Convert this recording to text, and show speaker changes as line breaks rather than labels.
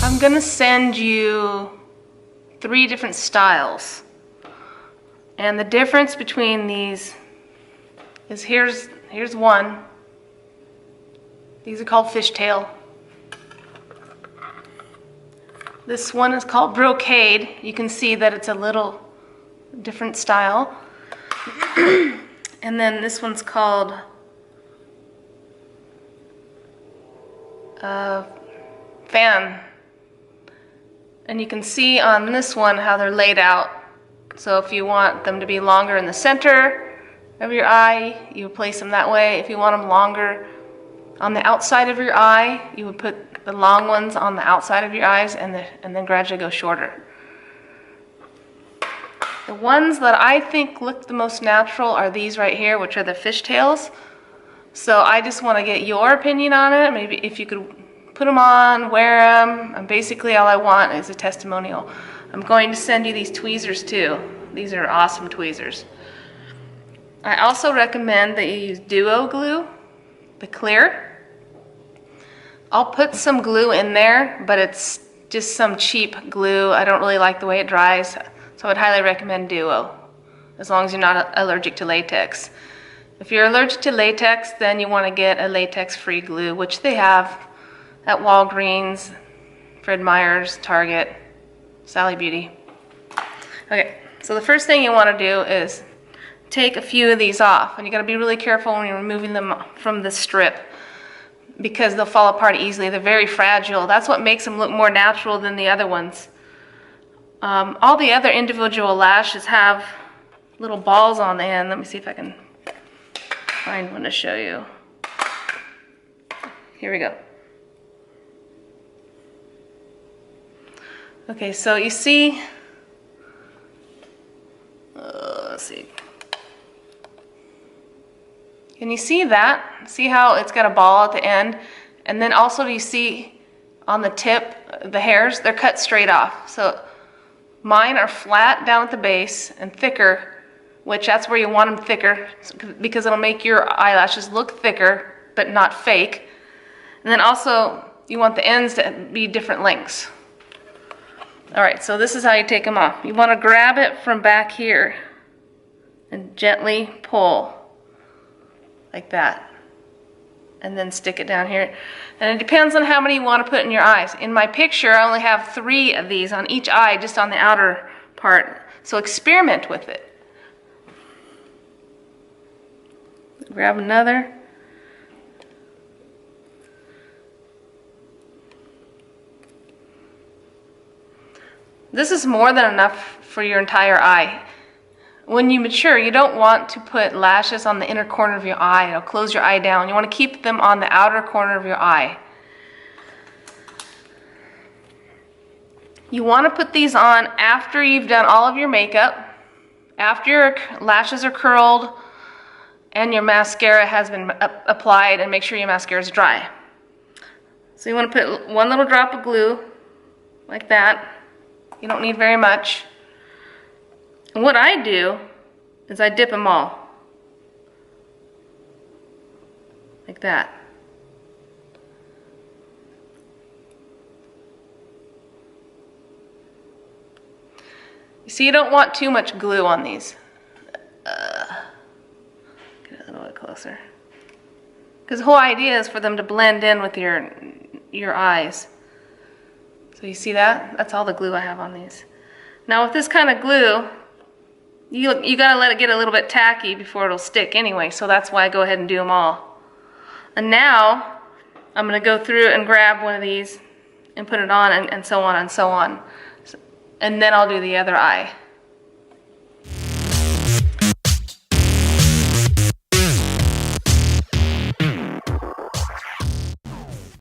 I'm gonna send you 3 different styles. And the difference between these is here's one. These are called fishtail. This one is called brocade. You can see that it's a little different style. And then this one's called fan. And you can see on this one how they're laid out. So if you want them to be longer in the center of your eye, you would place them that way. If you want them longer on the outside of your eye, you would put the long ones on the outside of your eyes and then gradually go shorter. The ones that I think look the most natural are these right here, which are the fishtails. So I just want to get your opinion on it. Maybe if you could put them on, wear them, and basically all I want is a testimonial. I'm going to send you these tweezers too. These are awesome tweezers. I also recommend that you use Duo glue, the clear. I'll put some glue in there, but it's just some cheap glue. I don't really like the way it dries, so I would highly recommend Duo, as long as you're not allergic to latex. If you're allergic to latex, then you want to get a latex-free glue, which they have at Walgreens, Fred Meyer's, Target, Sally Beauty. Okay, so the first thing you want to do is take a few of these off, and you got to be really careful when you're removing them from the strip because they'll fall apart easily. They're very fragile. That's what makes them look more natural than the other ones. All the other individual lashes have little balls on the end. Let me see if I can find one to show you. Here we go. Okay, so you see, let's see. Can you see that? See how it's got a ball at the end? And then also do you see on the tip, the hairs, they're cut straight off. So mine are flat down at the base and thicker, which that's where you want them thicker because it'll make your eyelashes look thicker but not fake. And then also you want the ends to be different lengths. All right, so this is how you take them off. You want to grab it from back here and gently pull like that, and then stick it down here. And it depends on how many you want to put in your eyes. In my picture, I only have 3 of these on each eye, just on the outer part. So experiment with it. Grab another. This is more than enough for your entire eye. When you mature, you don't want to put lashes on the inner corner of your eye. It'll close your eye down. You want to keep them on the outer corner of your eye. You want to put these on after you've done all of your makeup, after your lashes are curled, and your mascara has been applied, and make sure your mascara is dry. So you want to put 1 little drop of glue, like that. You don't need very much. And what I do is I dip them all. Like that. You see, you don't want too much glue on these. Get a little bit closer. Because the whole idea is for them to blend in with your eyes. So you see that? That's all the glue I have on these. Now with this kind of glue, you gotta let it get a little bit tacky before it'll stick anyway, so that's why I go ahead and do them all. And now, I'm gonna go through and grab one of these and put it on and so on and so on. And then I'll do the other eye.